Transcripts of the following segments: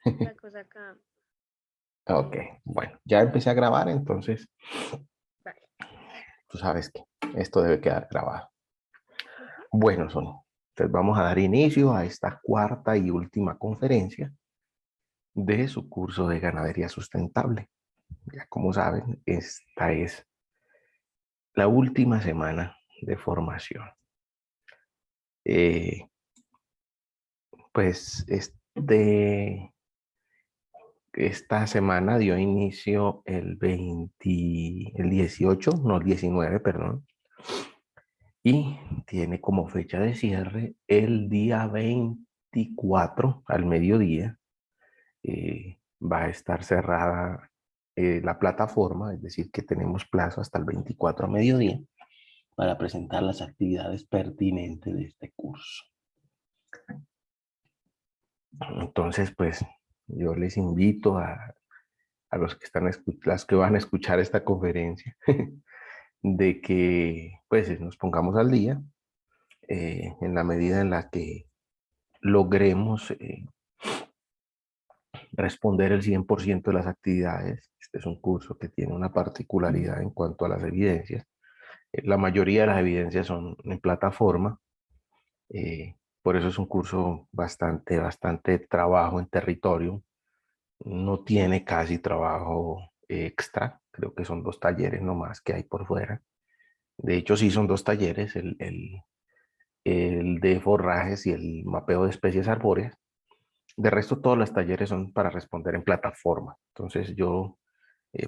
La cosa acá. Ok, bueno, ya empecé a grabar, entonces Vale. tú sabes que esto debe quedar grabado. Ujú. Bueno, Sony, entonces vamos a dar inicio a esta cuarta y última conferencia de su curso de ganadería sustentable. Ya como saben, esta es la última semana de formación. Eh, pues esta semana dio inicio el 18, no el 19, perdón, y tiene como fecha de cierre el día 24 al mediodía. Va a estar cerrada la plataforma, es decir, que tenemos plazo hasta el 24 a mediodía para presentar las actividades pertinentes de este curso. Entonces, pues yo les invito a los que las que van a escuchar esta conferencia, de que pues nos pongamos al día en la medida en la que logremos responder el 100% de las actividades. Este es un curso que tiene una particularidad en cuanto a las evidencias. La mayoría de las evidencias son en plataforma, por eso es un curso bastante trabajo en territorio. No tiene casi trabajo extra, creo que son 2 talleres nomás que hay por fuera. De hecho, sí son 2 talleres, el de forrajes y el mapeo de especies arbóreas. De resto, todos los talleres son para responder en plataforma. Entonces, yo,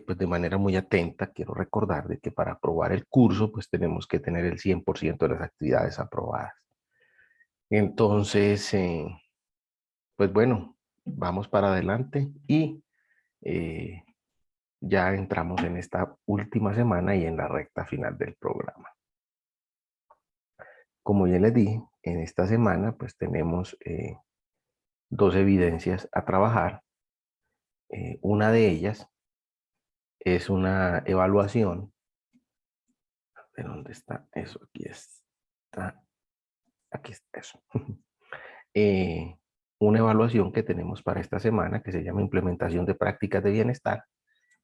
pues de manera muy atenta, quiero recordar de que para aprobar el curso, pues tenemos que tener el 100% de las actividades aprobadas. Entonces, pues bueno, vamos para adelante y eh, ya entramos en esta última semana y en la recta final del programa. Como ya les dije, en esta semana pues tenemos 2 evidencias a trabajar. Una de ellas es una evaluación. ¿De dónde está eso? Aquí está eso. Eh, una evaluación que tenemos para esta semana que se llama implementación de prácticas de bienestar.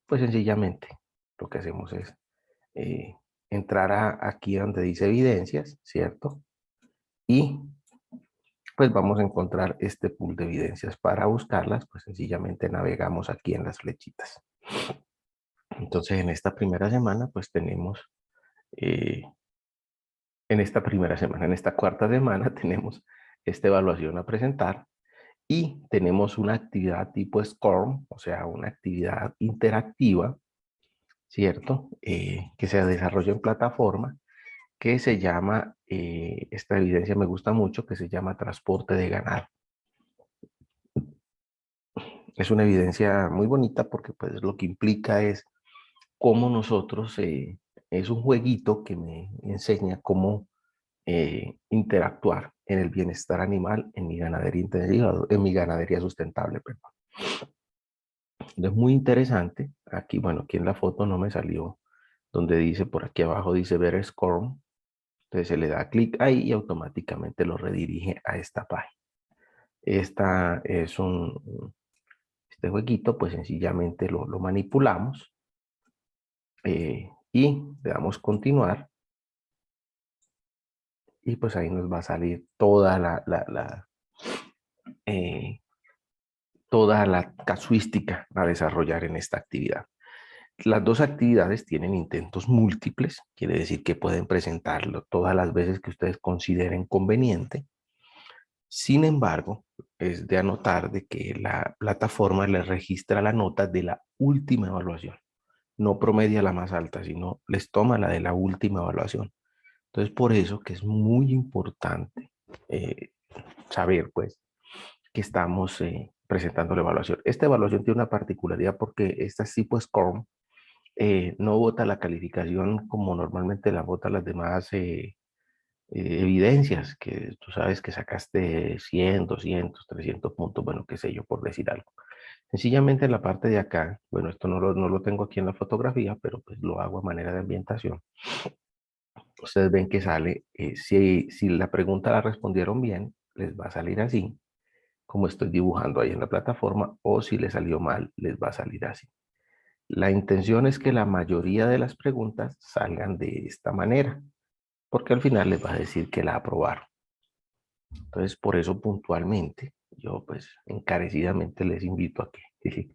Pues sencillamente lo que hacemos es eh, entrar aquí donde dice evidencias, ¿cierto? Y pues vamos a encontrar este pool de evidencias. Para buscarlas, pues sencillamente navegamos aquí en las flechitas. Entonces, en esta primera semana, pues tenemos, eh, en esta cuarta semana, tenemos esta evaluación a presentar y tenemos una actividad tipo SCORM, o sea, una actividad interactiva, ¿cierto? Que se desarrolla en plataforma, que se llama, esta evidencia me gusta mucho, que se llama transporte de ganado. Es una evidencia muy bonita porque pues lo que implica es cómo nosotros, es un jueguito que me enseña cómo interactuar en el bienestar animal en mi ganadería intensiva, en mi ganadería sustentable, perdón. Es muy interesante. Aquí, bueno, aquí en la foto no me salió donde dice, por aquí abajo dice ver SCORM. Entonces se le da clic ahí y automáticamente lo redirige a esta página. Esta es este jueguito, pues sencillamente lo manipulamos y le damos continuar y pues ahí nos va a salir eh, toda la casuística a desarrollar en esta actividad. Las 2 actividades tienen intentos múltiples, quiere decir que pueden presentarlo todas las veces que ustedes consideren conveniente. Sin embargo, es de anotar de que la plataforma les registra la nota de la última evaluación. No promedia la más alta, sino les toma la de la última evaluación. Entonces, por eso que es muy importante saber, pues, que estamos presentando la evaluación. Esta evaluación tiene una particularidad porque esta tipo SCORM no vota la calificación como normalmente la votan las demás evidencias, que tú sabes que sacaste 100, 200, 300 puntos, bueno, qué sé yo, por decir algo. Sencillamente en la parte de acá, bueno, esto no lo tengo aquí en la fotografía, pero pues lo hago a manera de ambientación. Ustedes ven que sale, si la pregunta la respondieron bien, les va a salir así. como estoy dibujando ahí en la plataforma, o si les salió mal, les va a salir así. La intención es que la mayoría de las preguntas salgan de esta manera, porque al final les va a decir que la aprobaron. Entonces, por eso puntualmente, yo pues encarecidamente les invito a que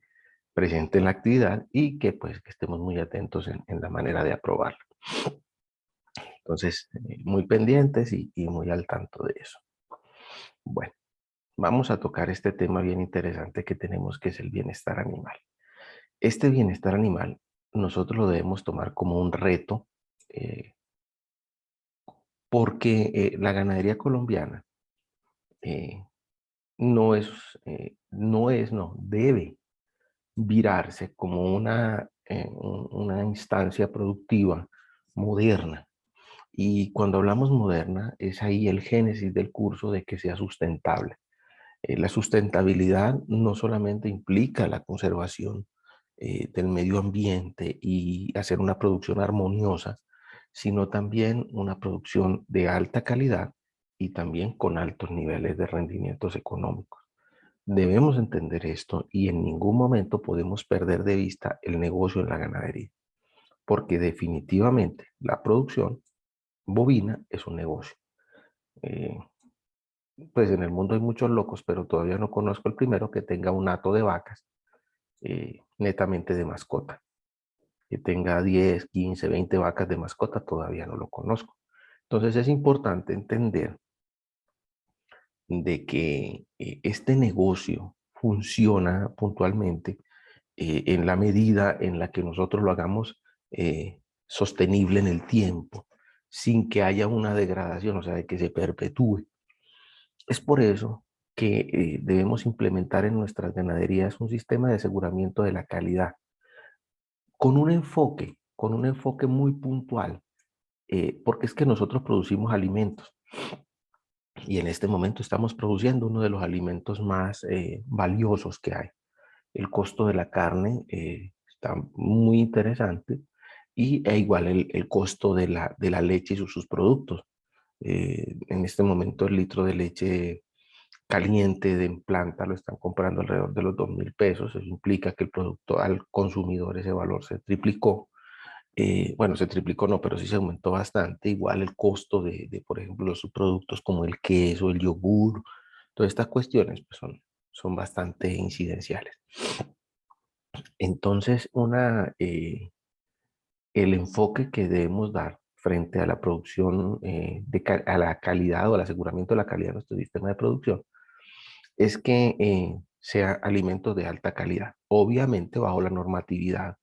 presenten la actividad y que pues que estemos muy atentos en la manera de aprobarla. Entonces, muy pendientes y muy al tanto de eso. Bueno, vamos a tocar este tema bien interesante que tenemos, que es el bienestar animal. Este bienestar animal nosotros lo debemos tomar como un reto, eh, porque la ganadería colombiana eh, no, debe virarse como una instancia productiva moderna. Y cuando hablamos moderna, es ahí el génesis del curso de que sea sustentable. La sustentabilidad no solamente implica la conservación del medio ambiente y hacer una producción armoniosa, sino también una producción de alta calidad y también con altos niveles de rendimientos económicos. Debemos entender esto y en ningún momento podemos perder de vista el negocio en la ganadería, porque definitivamente la producción bovina es un negocio. Eh, pues en el mundo hay muchos locos, pero todavía no conozco el primero que tenga un hato de vacas netamente de mascota. Que tenga 10, 15, 20 vacas de mascota, todavía no lo conozco. Entonces es importante entender de que este negocio funciona puntualmente en la medida en la que nosotros lo hagamos sostenible en el tiempo, sin que haya una degradación, o sea, de que se perpetúe. Es por eso que debemos implementar en nuestras ganaderías un sistema de aseguramiento de la calidad, con un enfoque muy puntual, porque es que nosotros producimos alimentos y en este momento estamos produciendo uno de los alimentos más valiosos que hay. El costo de la carne está muy interesante e igual el costo de la leche y sus productos. En este momento el litro de leche caliente de en planta lo están comprando alrededor de los 2.000 pesos. Eso implica que el producto al consumidor ese valor se triplicó. Bueno, se triplicó no, pero sí se aumentó bastante. Igual el costo por ejemplo, los subproductos como el queso, el yogur, todas estas cuestiones pues son bastante incidenciales. Entonces, el enfoque que debemos dar frente a la producción, a la calidad o al aseguramiento de la calidad de nuestro sistema de producción, es que sea alimentos de alta calidad, obviamente bajo la normatividad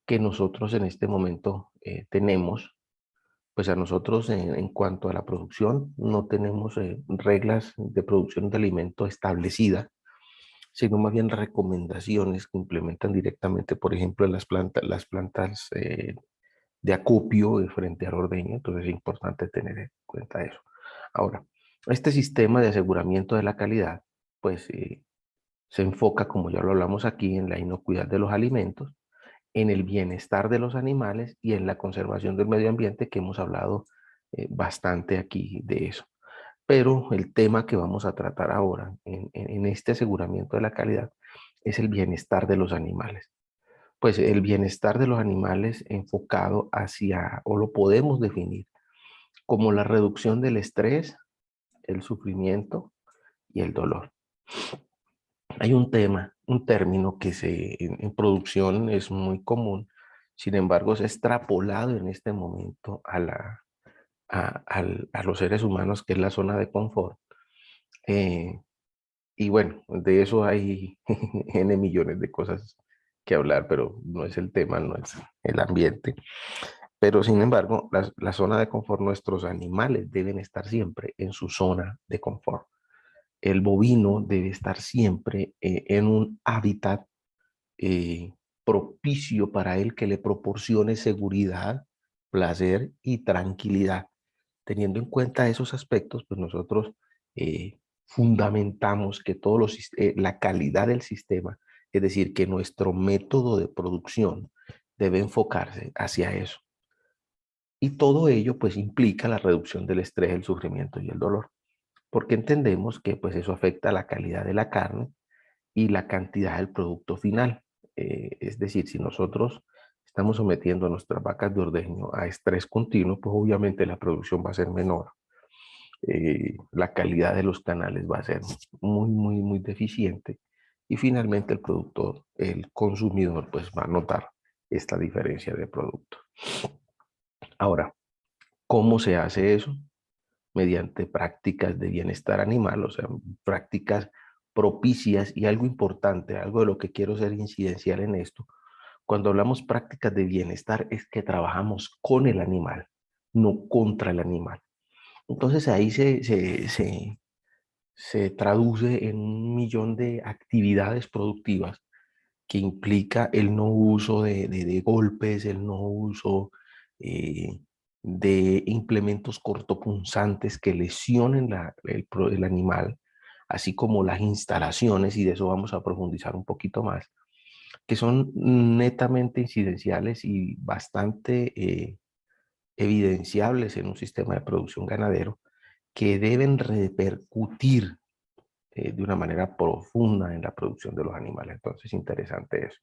que nosotros en este momento tenemos. Pues a nosotros en cuanto a la producción no tenemos reglas de producción de alimentos establecidas, sino más bien recomendaciones que implementan directamente, por ejemplo, en las plantas de acopio frente al ordeño. Entonces es importante tener en cuenta eso. Ahora, este sistema de aseguramiento de la calidad, pues se enfoca, como ya lo hablamos aquí, en la inocuidad de los alimentos, en el bienestar de los animales y en la conservación del medio ambiente, que hemos hablado bastante aquí de eso. Pero el tema que vamos a tratar ahora en este aseguramiento de la calidad es el bienestar de los animales. Pues el bienestar de los animales enfocado hacia, o lo podemos definir como la reducción del estrés, el sufrimiento y el dolor. Hay un término que en producción es muy común, sin embargo, es extrapolado en este momento a los seres humanos, que es la zona de confort. Eh, y bueno, de eso hay N millones de cosas que hablar, pero no es el tema, no es el ambiente. Pero sin embargo, la zona de confort, nuestros animales deben estar siempre en su zona de confort. El bovino debe estar siempre en un hábitat eh, propicio para él, que le proporcione seguridad, placer y tranquilidad. Teniendo en cuenta esos aspectos, pues nosotros fundamentamos que la calidad del sistema, es decir, que nuestro método de producción debe enfocarse hacia eso. Y todo ello pues implica la reducción del estrés, el sufrimiento y el dolor. porque entendemos que pues eso afecta la calidad de la carne y la cantidad del producto final. Es decir, si nosotros estamos sometiendo a nuestras vacas de ordeño a estrés continuo, pues obviamente la producción va a ser menor. La calidad de los canales va a ser muy deficiente y finalmente el productor, el consumidor, pues va a notar esta diferencia de producto. Ahora, ¿cómo se hace eso? Mediante prácticas de bienestar animal, o sea, prácticas propicias y algo importante, algo de lo que quiero ser incidencial en esto. Cuando hablamos prácticas de bienestar es que trabajamos con el animal, no contra el animal. Entonces ahí se traduce en un millón de actividades productivas que implica el no uso de golpes, el no uso eh, de implementos cortopunzantes que lesionen el animal, así como las instalaciones, y de eso vamos a profundizar un poquito más, que son netamente incidenciales y bastante evidenciables en un sistema de producción ganadero que deben repercutir de una manera profunda en la producción de los animales. Entonces, interesante eso.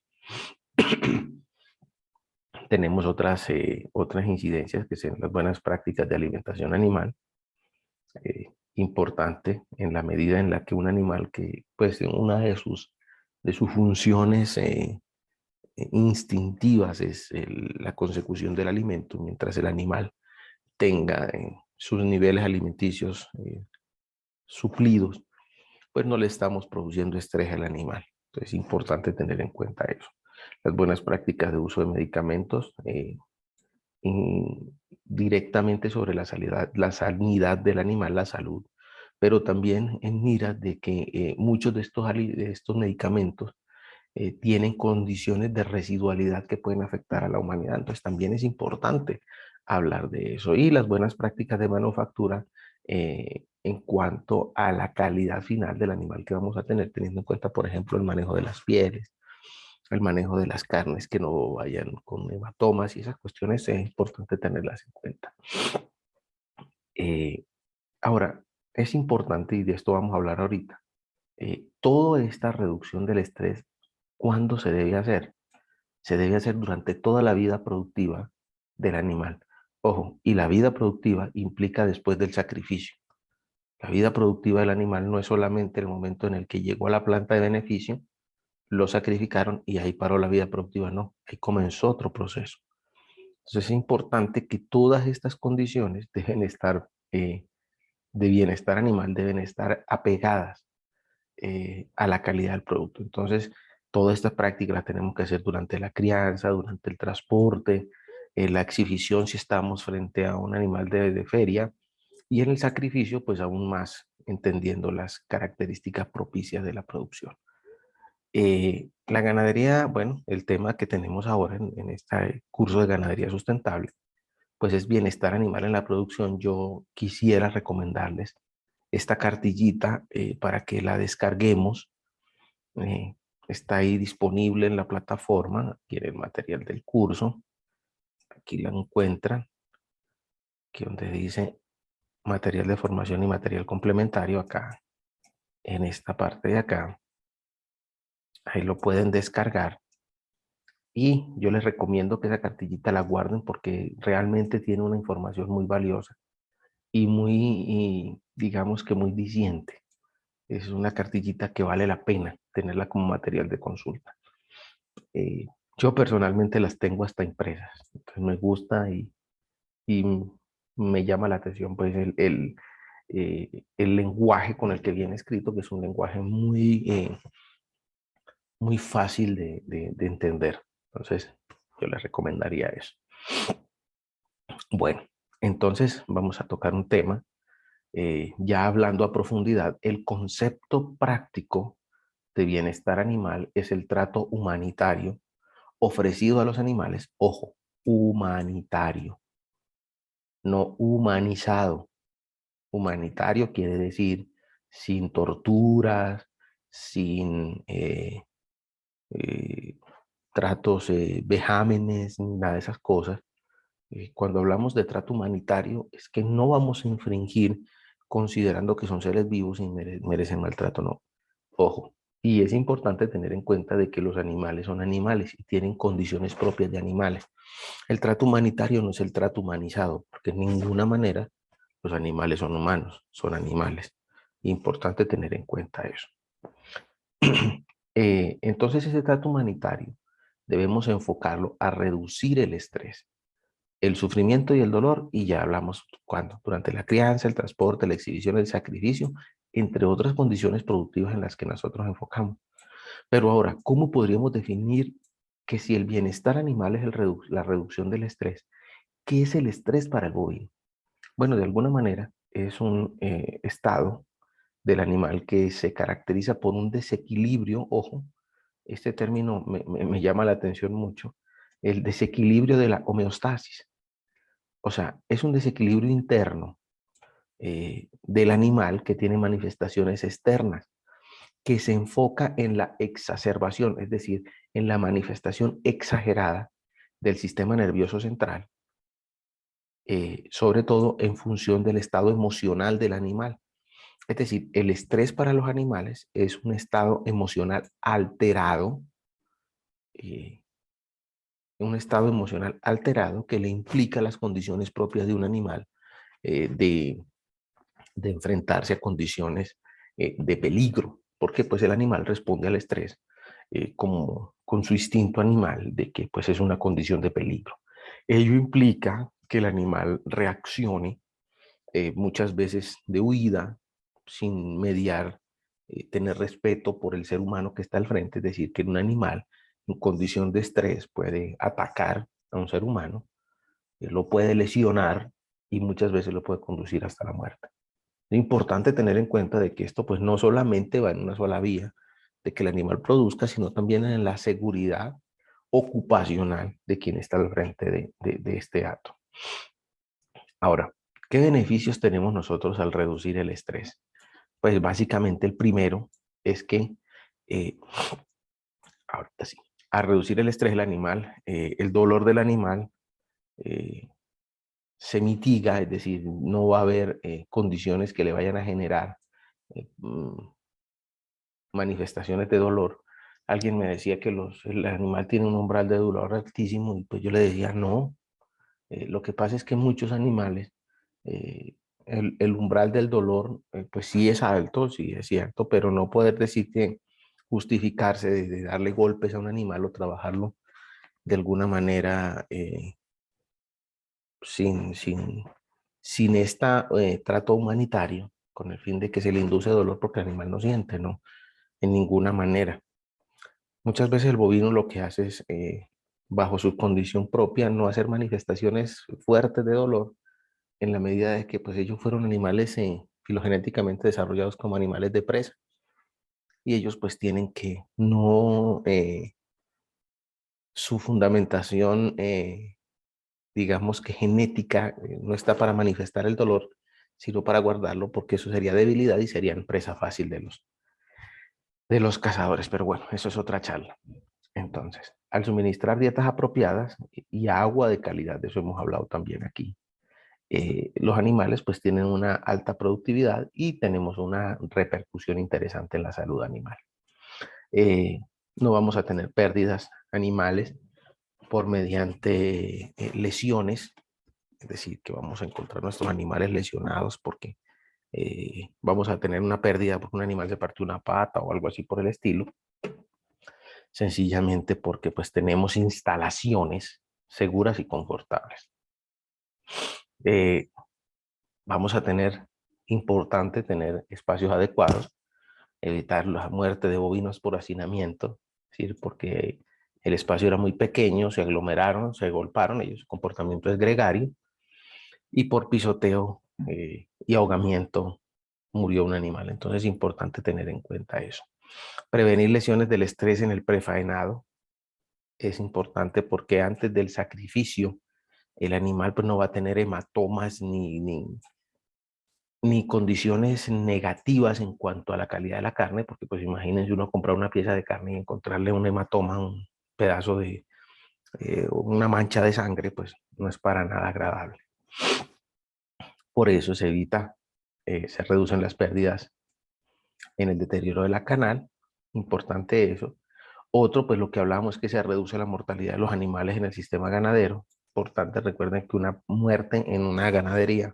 Tenemos otras incidencias que son las buenas prácticas de alimentación animal. Importante en la medida en la que un animal que, pues, una de sus funciones instintivas es la consecución del alimento, mientras el animal tenga sus niveles alimenticios suplidos, pues no le estamos produciendo estrés al animal. Entonces es importante tener en cuenta eso. Las buenas prácticas de uso de medicamentos directamente sobre la sanidad del animal, la salud, pero también en miras de que muchos de estos medicamentos tienen condiciones de residualidad que pueden afectar a la humanidad. Entonces también es importante hablar de eso. Y las buenas prácticas de manufactura en cuanto a la calidad final del animal que vamos a tener, teniendo en cuenta, por ejemplo, el manejo de las pieles, el manejo de las carnes que no vayan con hematomas y esas cuestiones es importante tenerlas en cuenta. Eh, Ahora, es importante, y de esto vamos a hablar ahorita, toda esta reducción del estrés, ¿cuándo se debe hacer? Se debe hacer durante toda la vida productiva del animal. Ojo, y la vida productiva implica después del sacrificio. La vida productiva del animal no es solamente el momento en el que llegó a la planta de beneficio, lo sacrificaron y ahí paró la vida productiva, no, ahí comenzó otro proceso. Entonces es importante que todas estas condiciones deben estar, de bienestar animal, deben estar apegadas a la calidad del producto. Entonces, todas estas prácticas las tenemos que hacer durante la crianza, durante el transporte, la exhibición si estamos frente a un animal de feria y en el sacrificio, pues aún más entendiendo las características propicias de la producción. La ganadería, bueno, el tema que tenemos ahora en este curso de ganadería sustentable, pues es bienestar animal en la producción. Yo quisiera recomendarles esta cartillita para que la descarguemos. Eh, Está ahí disponible en la plataforma, aquí en el material del curso. Aquí la encuentran, aquí donde dice material de formación y material complementario, acá en esta parte de acá. Ahí lo pueden descargar. Y yo les recomiendo que esa cartillita la guarden porque realmente tiene una información muy valiosa y digamos que muy diciente. Es una cartillita que vale la pena tenerla como material de consulta. Eh, yo personalmente las tengo hasta impresas, entonces me gusta y me llama la atención pues el lenguaje con el que viene escrito, que es un lenguaje muy fácil de entender. Entonces, yo les recomendaría eso. Bueno, entonces vamos a tocar un tema, ya hablando a profundidad, el concepto práctico de bienestar animal es el trato humanitario ofrecido a los animales, ojo, humanitario, no humanizado. Humanitario quiere decir sin torturas, sin eh, tratos, vejámenes, ni nada de esas cosas. Cuando hablamos de trato humanitario es que no vamos a infringir considerando que son seres vivos y merecen maltrato, no. Ojo, y es importante tener en cuenta de que los animales son animales y tienen condiciones propias de animales. El trato humanitario no es el trato humanizado, porque en ninguna manera los animales son humanos, son animales. Importante tener en cuenta eso. Entonces ese trato humanitario debemos enfocarlo a reducir el estrés, el sufrimiento y el dolor, y ya hablamos cuando, durante la crianza, el transporte, la exhibición, el sacrificio, entre otras condiciones productivas en las que nosotros enfocamos. Pero ahora, ¿cómo podríamos definir que si el bienestar animal es la reducción del estrés? ¿Qué es el estrés para el bovino? Bueno, de alguna manera es un estado del animal que se caracteriza por un desequilibrio, ojo, este término me llama la atención mucho, el desequilibrio de la homeostasis. O sea, es un desequilibrio interno del animal que tiene manifestaciones externas, que se enfoca en la exacerbación, es decir, en la manifestación exagerada del sistema nervioso central, sobre todo en función del estado emocional del animal. Es decir, el estrés para los animales es un estado emocional alterado, eh, un estado emocional alterado que le implica las condiciones propias de un animal eh, de, de enfrentarse a condiciones de peligro, porque pues el animal responde al estrés como con su instinto animal de que pues es una condición de peligro. Ello implica que el animal reaccione muchas veces de huida, sin mediar, tener respeto por el ser humano que está al frente, es decir, que un animal en condición de estrés puede atacar a un ser humano, lo puede lesionar y muchas veces lo puede conducir hasta la muerte. Es importante tener en cuenta de que esto pues no solamente va en una sola vía de que el animal produzca, sino también en la seguridad ocupacional de quien está al frente de este acto. Ahora, ¿qué beneficios tenemos nosotros al reducir el estrés? Pues básicamente el primero es que, eh, ahorita sí, al reducir el estrés del animal, el dolor del animal eh, se mitiga, es decir, no va a haber condiciones que le vayan a generar manifestaciones de dolor. Alguien me decía que el animal tiene un umbral de dolor altísimo y pues yo le decía, no, lo que pasa es que muchos animales, eh, el umbral del dolor, pues sí es alto, sí es cierto, pero no poder decir que justificarse de darle golpes a un animal o trabajarlo de alguna manera sin, sin, sin este trato humanitario, con el fin de que se le induce dolor porque el animal no siente, ¿no? En ninguna manera. Muchas veces el bovino lo que hace es, bajo su condición propia, no hacer manifestaciones fuertes de dolor, en la medida de que pues ellos fueron animales filogenéticamente desarrollados como animales de presa y ellos pues tienen que no, su fundamentación, digamos que genética, no está para manifestar el dolor, sino para guardarlo porque eso sería debilidad y serían presa fácil de los cazadores, pero bueno, eso es otra charla. Entonces, al suministrar dietas apropiadas y agua de calidad, de eso hemos hablado también aquí, los animales pues tienen una alta productividad y tenemos una repercusión interesante en la salud animal. Eh, no vamos a tener pérdidas animales por mediante lesiones, es decir, que vamos a encontrar nuestros animales lesionados porque vamos a tener una pérdida porque un animal se partió una pata o algo así por el estilo, sencillamente porque pues tenemos instalaciones seguras y confortables. Eh, vamos a tener, importante tener espacios adecuados, evitar la muerte de bovinos por hacinamiento, es decir, porque el espacio era muy pequeño, se aglomeraron, se golparon, ellos, su comportamiento es gregario, y por pisoteo y ahogamiento murió un animal. Entonces es importante tener en cuenta eso. Prevenir lesiones del estrés en el prefaenado es importante porque antes del sacrificio el animal pues, no va a tener hematomas ni condiciones negativas en cuanto a la calidad de la carne, porque pues imagínense uno comprar una pieza de carne y encontrarle un hematoma, un pedazo de, una mancha de sangre, pues no es para nada agradable. Por eso se evita se reducen las pérdidas en el deterioro de la canal, importante eso. Otro, pues lo que hablamos es que se reduce la mortalidad de los animales en el sistema ganadero. Importante, recuerden que una muerte en una ganadería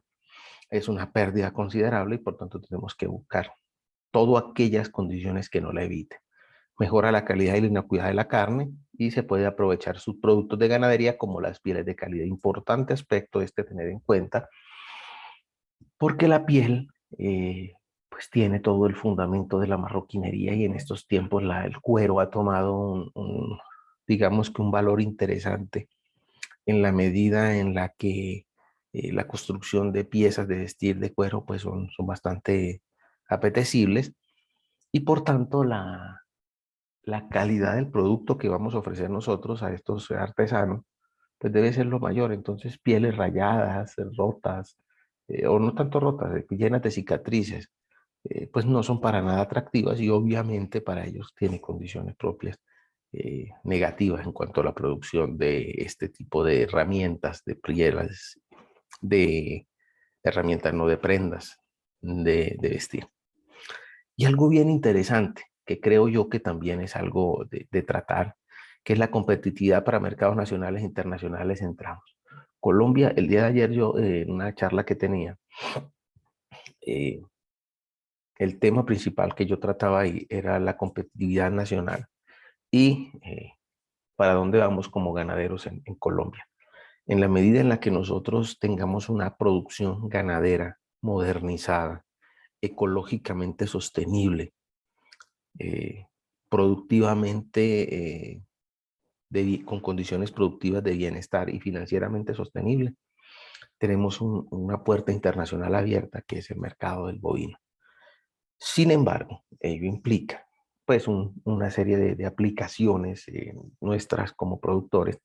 es una pérdida considerable y por tanto tenemos que buscar todas aquellas condiciones que no la eviten. Mejora la calidad y la inocuidad de la carne y se puede aprovechar sus productos de ganadería como las pieles de calidad. Importante aspecto este tener en cuenta porque la piel pues tiene todo el fundamento de la marroquinería y en estos tiempos el cuero ha tomado digamos que un valor interesante en la medida en la que la construcción de piezas de vestir de cuero pues son bastante apetecibles y por tanto la calidad del producto que vamos a ofrecer nosotros a estos artesanos pues debe ser lo mayor. Entonces pieles rayadas, rotas, o no tanto rotas, llenas de cicatrices, pues no son para nada atractivas y obviamente para ellos tiene condiciones propias negativas en cuanto a la producción de este tipo de herramientas, de pieles, de herramientas, no de prendas de vestir. Y algo bien interesante, que creo yo que también es algo de tratar, que es la competitividad para mercados nacionales e internacionales entramos. Colombia, el día de ayer yo, en una charla que tenía, eh, el tema principal que yo trataba ahí era la competitividad nacional y para dónde vamos como ganaderos en Colombia. En la medida en la que nosotros tengamos una producción ganadera modernizada, ecológicamente sostenible, eh, productivamente, con condiciones productivas de bienestar y financieramente sostenible, tenemos una puerta internacional abierta que es el mercado del bovino. Sin embargo, ello implica pues una serie de aplicaciones nuestras como productores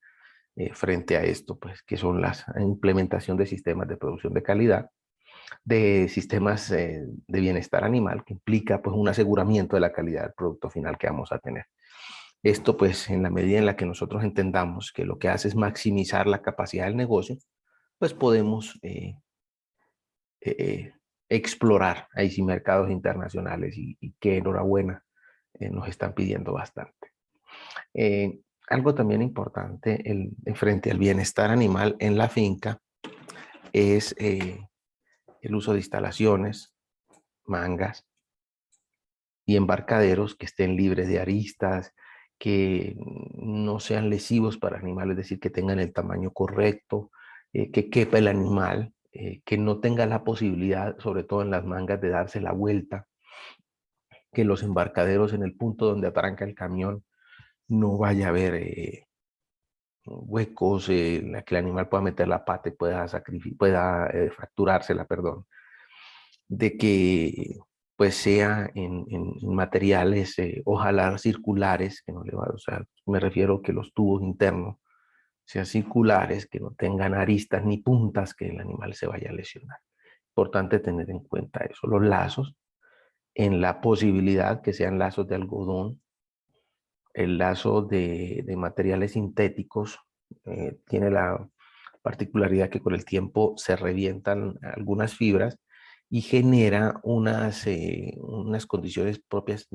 frente a esto, pues que son la implementación de sistemas de producción de calidad, de sistemas de bienestar animal, que implica pues un aseguramiento de la calidad del producto final que vamos a tener. Esto pues en la medida en la que nosotros entendamos que lo que hace es maximizar la capacidad del negocio, pues podemos eh, explorar ahí sí mercados internacionales y que enhorabuena nos están pidiendo bastante. Algo también importante frente al bienestar animal en la finca es el uso de instalaciones, mangas y embarcaderos que estén libres de aristas, que no sean lesivos para animales, es decir, que tengan el tamaño correcto, que quepa el animal, que no tenga la posibilidad, sobre todo en las mangas, de darse la vuelta, que los embarcaderos en el punto donde atranca el camión no vaya a haber huecos en la que el animal pueda meter la pata y pueda fracturársela, perdón, de que pues sea en materiales, ojalá circulares, que no le va, o sea, me refiero que los tubos internos sean circulares, que no tengan aristas ni puntas, que el animal se vaya a lesionar. Importante tener en cuenta eso. Los lazos, en la posibilidad que sean lazos de algodón, el lazo de materiales sintéticos tiene la particularidad que con el tiempo se revientan algunas fibras y genera unas condiciones propias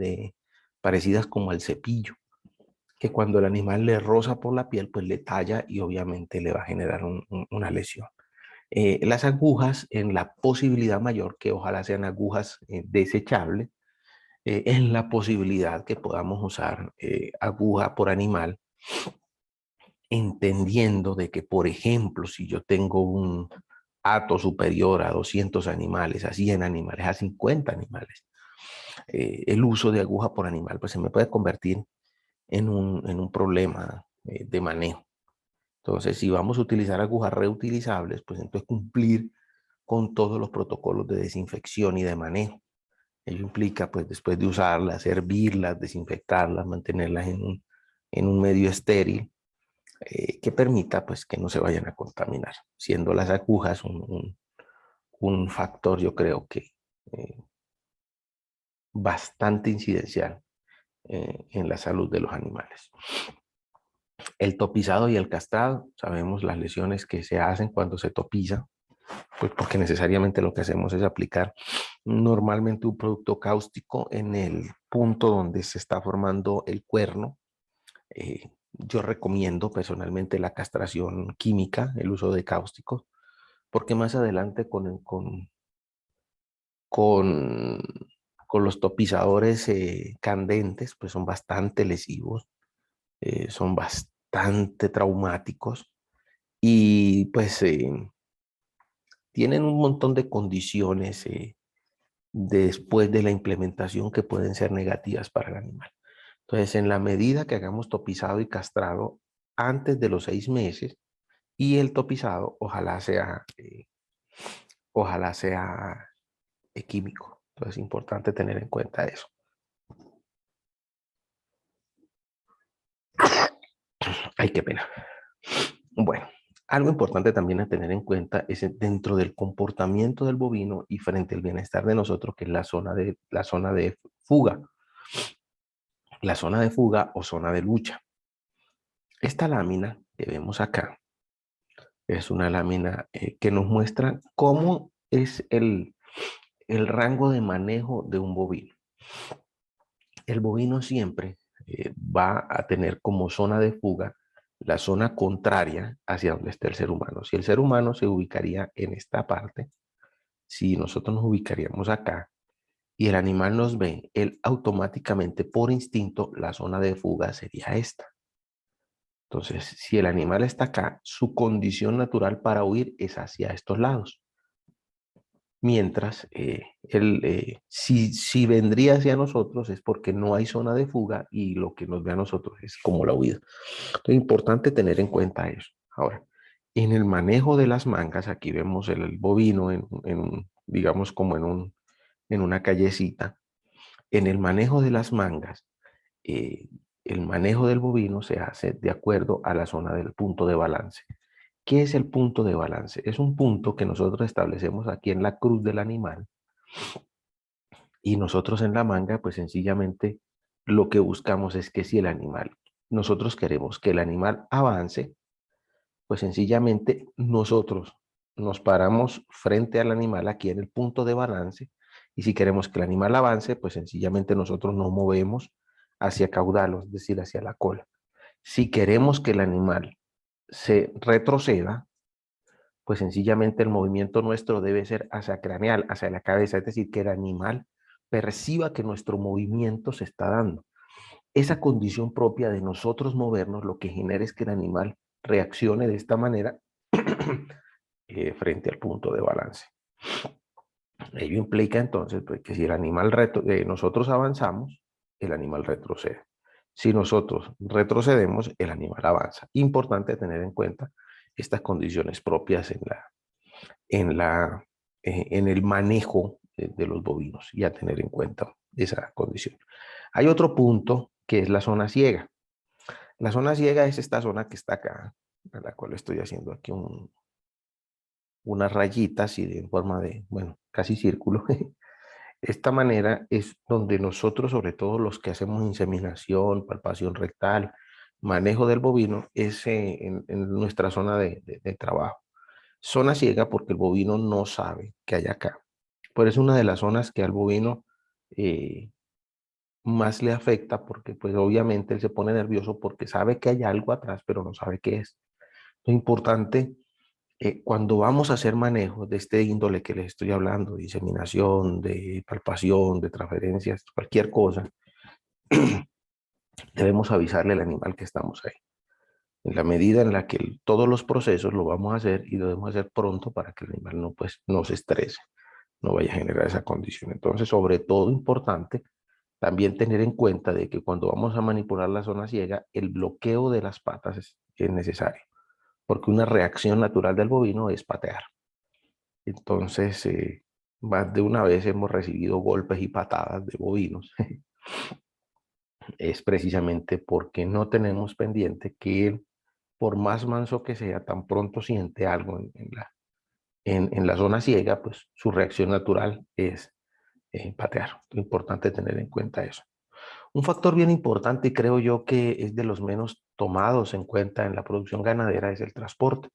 parecidas como al cepillo, que cuando el animal le roza por la piel, pues le talla y obviamente le va a generar una lesión. Las agujas, en la posibilidad mayor, que ojalá sean agujas desechables, en la posibilidad que podamos usar aguja por animal, entendiendo de que, por ejemplo, si yo tengo un hato superior a 200 animales, a 100 animales, a 50 animales, el uso de aguja por animal pues se me puede convertir en un problema de manejo. Entonces, si vamos a utilizar agujas reutilizables, pues entonces cumplir con todos los protocolos de desinfección y de manejo. Ello implica, pues, después de usarlas, hervirlas, desinfectarlas, mantenerlas en un medio estéril que permita, pues, que no se vayan a contaminar, siendo las agujas un factor, yo creo que eh, bastante incidencial en la salud de los animales. El topizado y el castrado, sabemos las lesiones que se hacen cuando se topiza, Pues porque necesariamente lo que hacemos es aplicar normalmente un producto cáustico en el punto donde se está formando el cuerno. Yo recomiendo personalmente la castración química, el uso de cáusticos, porque más adelante con, con los topizadores candentes, pues son bastante lesivos, son bastante traumáticos y pues tienen un montón de condiciones después de la implementación que pueden ser negativas para el animal. Entonces, en la medida que hagamos topizado y castrado antes de los 6 meses, y el topizado ojalá sea químico. Entonces es importante tener en cuenta eso. Ay, qué pena. Bueno, algo importante también a tener en cuenta es dentro del comportamiento del bovino y frente al bienestar de nosotros, que es la zona de fuga. La zona de fuga o zona de lucha. Esta lámina que vemos acá es una lámina que nos muestra cómo es el rango de manejo de un bovino. El bovino siempre va a tener como zona de fuga la zona contraria hacia donde está el ser humano. Si el ser humano se ubicaría en esta parte, si nosotros nos ubicaríamos acá y el animal nos ve, él automáticamente por instinto la zona de fuga sería esta. Entonces, si el animal está acá, su condición natural para huir es hacia estos lados. Mientras, si vendría hacia nosotros es porque no hay zona de fuga y lo que nos ve a nosotros es como la huida. Entonces, es importante tener en cuenta eso. Ahora, en el manejo de las mangas, aquí vemos el bovino digamos como en una callecita. En el manejo de las mangas, eh, el manejo del bovino se hace de acuerdo a la zona del punto de balance. ¿Qué es el punto de balance? Es un punto que nosotros establecemos aquí en la cruz del animal y nosotros en la manga, pues sencillamente lo que buscamos es que si el animal, nosotros queremos que el animal avance, pues sencillamente nosotros nos paramos frente al animal aquí en el punto de balance y si queremos que el animal avance, pues sencillamente nosotros nos movemos hacia caudal, es decir, hacia la cola. Si queremos que el animal se retroceda, pues sencillamente el movimiento nuestro debe ser hacia craneal, hacia la cabeza, es decir, que el animal perciba que nuestro movimiento se está dando. Esa condición propia de nosotros movernos lo que genera es que el animal reaccione de esta manera frente al punto de balance. Ello implica entonces pues, que si el animal nosotros avanzamos, el animal retrocede. Si nosotros retrocedemos, el animal avanza. Importante tener en cuenta estas condiciones propias en el manejo de los bovinos y a tener en cuenta esa condición. Hay otro punto que es la zona ciega. La zona ciega es esta zona que está acá, a la cual estoy haciendo aquí unas rayitas y de forma de, bueno, casi círculo. Esta manera es donde nosotros, sobre todo los que hacemos inseminación, palpación rectal, manejo del bovino, es en nuestra zona de trabajo. Zona ciega porque el bovino no sabe que hay acá. Pero es una de las zonas que al bovino eh, más le afecta porque pues obviamente él se pone nervioso porque sabe que hay algo atrás, pero no sabe qué es. Lo importante, cuando vamos a hacer manejo de este índole que les estoy hablando, de inseminación, de palpación, de transferencias, cualquier cosa, debemos avisarle al animal que estamos ahí. En la medida en la que todos los procesos lo vamos a hacer y lo debemos hacer pronto para que el animal no, pues, no se estrese, no vaya a generar esa condición. Entonces, sobre todo importante, también tener en cuenta de que cuando vamos a manipular la zona ciega, el bloqueo de las patas es necesario, porque una reacción natural del bovino es patear. Entonces, más de una vez hemos recibido golpes y patadas de bovinos. Es precisamente porque no tenemos pendiente que él, por más manso que sea, tan pronto siente algo en la zona ciega, pues su reacción natural es patear. Es importante tener en cuenta eso. Un factor bien importante y creo yo que es de los menos tomados en cuenta en la producción ganadera es el transporte.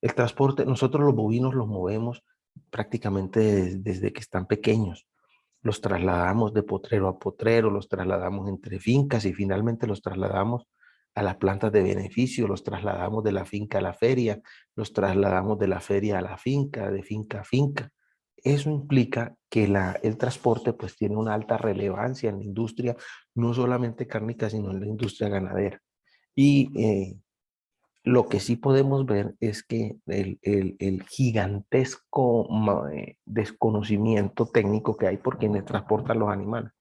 El transporte, nosotros los bovinos los movemos prácticamente desde que están pequeños. Los trasladamos de potrero a potrero, los trasladamos entre fincas y finalmente los trasladamos a las plantas de beneficio, los trasladamos de la finca a la feria, los trasladamos de la feria a la finca, de finca a finca. Eso implica que el transporte pues tiene una alta relevancia en la industria, no solamente cárnica, sino en la industria ganadera. Y lo que sí podemos ver es que el gigantesco desconocimiento técnico que hay por quienes transportan los animales.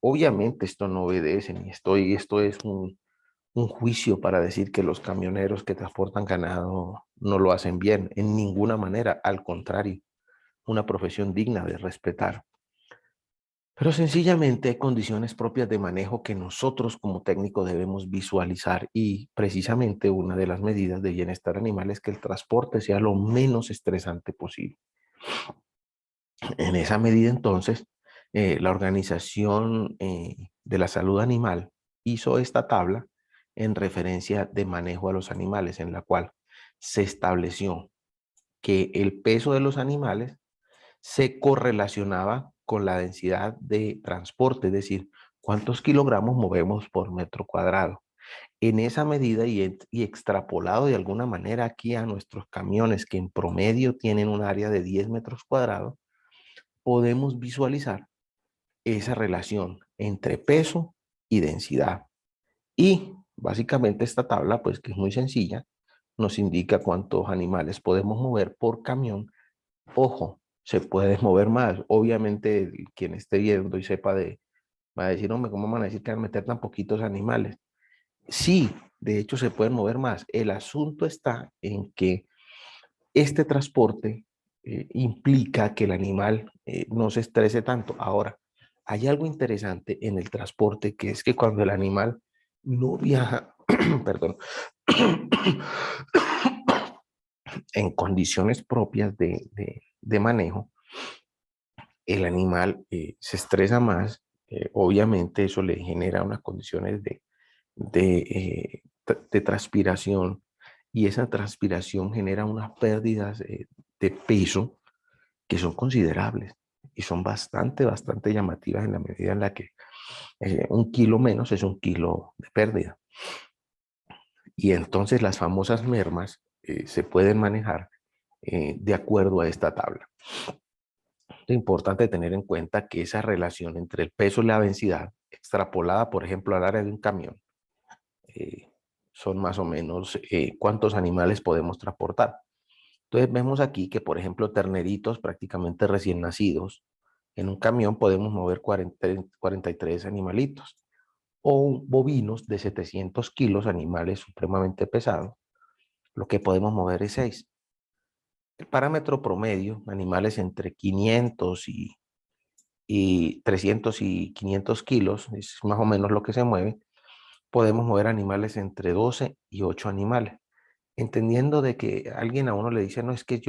Obviamente esto no obedece, ni esto es un juicio para decir que los camioneros que transportan ganado no lo hacen bien, en ninguna manera, al contrario, una profesión digna de respetar. Pero sencillamente hay condiciones propias de manejo que nosotros como técnicos debemos visualizar y precisamente una de las medidas de bienestar animal es que el transporte sea lo menos estresante posible. En esa medida entonces, la Organización de la Salud Animal hizo esta tabla en referencia de manejo a los animales, en la cual se estableció que el peso de los animales se correlacionaba con la densidad de transporte, es decir, cuántos kilogramos movemos por metro cuadrado. En esa medida y extrapolado de alguna manera aquí a nuestros camiones que en promedio tienen un área de 10 metros cuadrados, podemos visualizar esa relación entre peso y densidad. Y básicamente esta tabla, pues que es muy sencilla, nos indica cuántos animales podemos mover por camión. Ojo, se puede mover más. Obviamente, quien esté viendo y sepa va a decir, hombre, ¿cómo van a decir que van a meter tan poquitos animales? Sí, de hecho se pueden mover más. El asunto está en que este transporte implica que el animal no se estrese tanto. Ahora, hay algo interesante en el transporte, que es que cuando el animal no viaja, perdón, en condiciones propias de manejo, el animal se estresa más, obviamente eso le genera unas condiciones de transpiración y esa transpiración genera unas pérdidas de peso que son considerables y son bastante llamativas en la medida en la que un kilo menos es un kilo de pérdida. Y entonces las famosas mermas se pueden manejar de acuerdo a esta tabla. Es importante tener en cuenta que esa relación entre el peso y la densidad, extrapolada, por ejemplo, al área de un camión, eh, son más o menos cuántos animales podemos transportar. Entonces vemos aquí que, por ejemplo, terneritos prácticamente recién nacidos, en un camión podemos mover 43 animalitos, o bovinos de 700 kilos, animales supremamente pesados, lo que podemos mover es 6. El parámetro promedio, animales entre 500 y 300 y 500 kilos, es más o menos lo que se mueve. Podemos mover animales entre 12 y 8 animales, entendiendo de que alguien a uno le dice, no, es que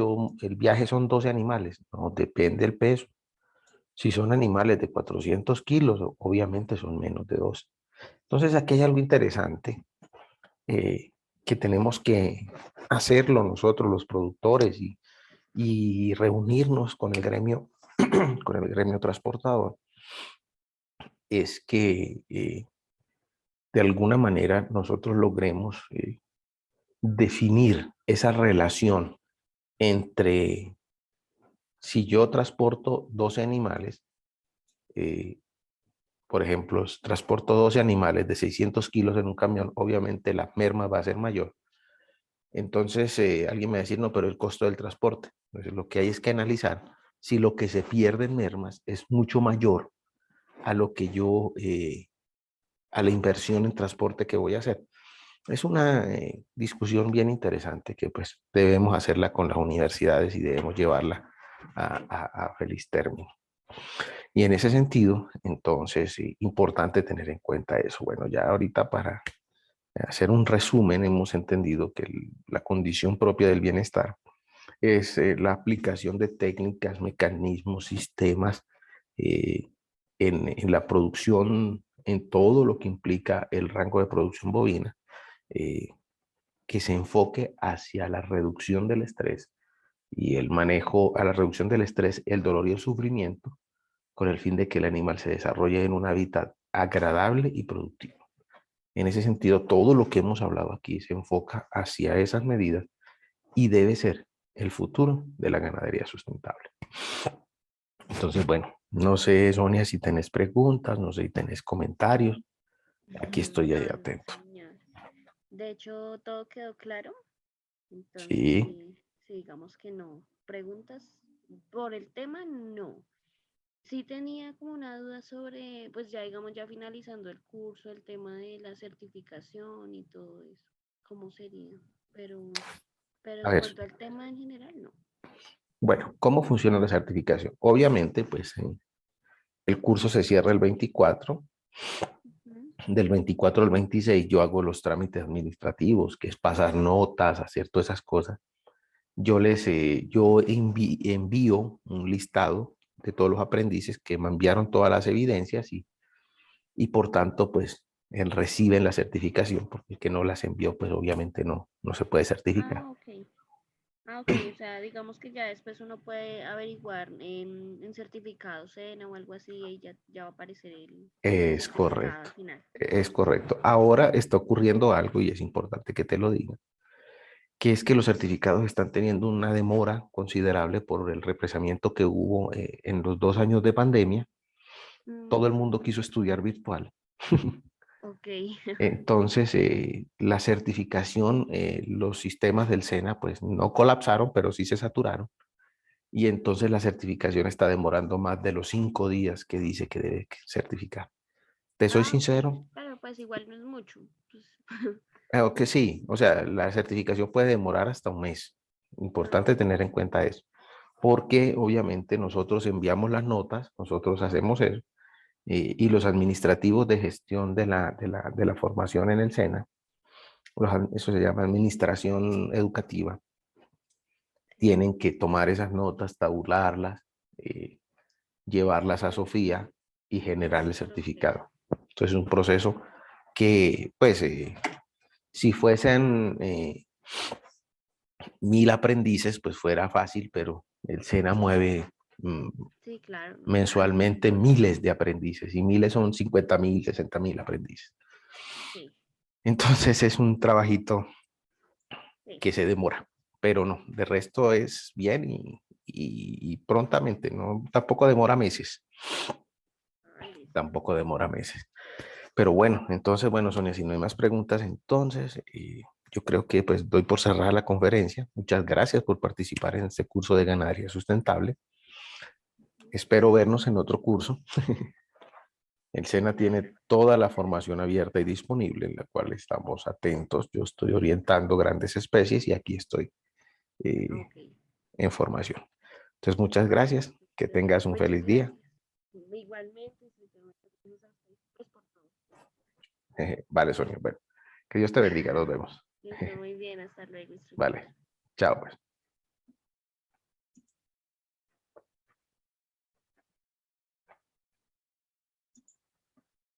el viaje son 12 animales, no, depende del peso. Si son animales de 400 kilos, obviamente son menos de 12. Entonces aquí hay algo interesante eh, que tenemos que hacerlo nosotros los productores y reunirnos con el gremio, con el gremio transportador, es que de alguna manera nosotros logremos definir esa relación entre si yo transporto 12 animales, eh, por ejemplo, transporto 12 animales de 600 kilos en un camión, obviamente la merma va a ser mayor. Entonces alguien me va a decir, no, pero el costo del transporte. Entonces lo que hay es que analizar si lo que se pierde en mermas es mucho mayor a lo que a la inversión en transporte que voy a hacer. Es una discusión bien interesante que pues debemos hacerla con las universidades y debemos llevarla a feliz término. Y en ese sentido, entonces, importante tener en cuenta eso. Bueno, ya ahorita para hacer un resumen, hemos entendido que la condición propia del bienestar es la aplicación de técnicas, mecanismos, sistemas eh, en la producción, en todo lo que implica el rango de producción bovina, eh, que se enfoque hacia la reducción del estrés y el manejo a la reducción del estrés, el dolor y el sufrimiento, con el fin de que el animal se desarrolle en un hábitat agradable y productivo. En ese sentido, todo lo que hemos hablado aquí se enfoca hacia esas medidas y debe ser el futuro de la ganadería sustentable. Entonces, bueno, no sé, Sonia, si tenés preguntas, no sé si tenés comentarios. Aquí estoy ahí No, no, atento. señor. De hecho, todo quedó claro. Entonces, Sí, sí, sí, digamos que no. Preguntas por el tema, no. Sí tenía como una duda sobre, pues ya digamos, ya finalizando el curso, el tema de la certificación y todo eso, cómo sería. Pero, pero a en ver, cuanto al tema en general, no. bueno, ¿cómo funciona la certificación? Obviamente, pues el curso se cierra el 24, Ujú. del 24 al 26 yo hago los trámites administrativos, que es pasar notas, hacer todas esas cosas. Yo envío un listado de todos los aprendices que me enviaron todas las evidencias y por tanto, pues, él reciben la certificación, porque el que no las envió, pues obviamente no se puede certificar. Ah, ok. Ah, ok, o sea, digamos que ya después uno puede averiguar en certificado SENA o algo así y ya va a aparecer el Es certificado correcto, al final. es correcto. Ahora está ocurriendo algo y es importante que te lo diga, que es que los certificados están teniendo una demora considerable por el represamiento que hubo en los 2 años de pandemia. Todo el mundo quiso estudiar virtual. Ok, Entonces, la certificación, los sistemas del SENA, pues no colapsaron, pero sí se saturaron. Y entonces la certificación está demorando más de los 5 días que dice que debe certificar. Te soy ah, ok, sincero, claro, pues igual no es mucho. Pues, que sí, o sea, la certificación puede demorar hasta un mes. ah, Importante ok, tener en cuenta eso, porque obviamente nosotros enviamos las notas, nosotros hacemos eso, y los administrativos de gestión de la formación en el SENA, eso se llama administración educativa, sí, tienen que tomar esas notas, tabularlas, eh, llevarlas a Sofía y generar el proceso. certificado. Entonces es un proceso que, pues, si fuesen 1000 aprendices, pues fuera fácil, pero el SENA mueve Sí, claro, no, imagino. mensualmente miles de aprendices y miles son 50.000, 60.000 aprendices. Sí, Entonces es un trabajito sí. que se demora, pero no, de resto es bien y prontamente, no, tampoco demora meses, Ah, listo. tampoco demora meses. Pero bueno, entonces, bueno, Sonia, si no hay más preguntas, entonces yo creo que pues doy por cerrada la conferencia. Muchas gracias por participar en este curso de ganadería sustentable. Espero vernos en otro curso. El SENA tiene Claro. toda la formación abierta y disponible, en la cual estamos atentos. Yo estoy orientando grandes especies y aquí estoy eh, Ok. en formación. Entonces, muchas Ah, bueno, gracias. Que pues, tengas un muchas feliz día. gracias. Igualmente, sí, muchas gracias a ustedes, pues, por todo. Vale, Sonia. Bueno, que Dios te bendiga. Nos vemos. Que esté muy bien, hasta luego, instructor. Vale. Chao, pues.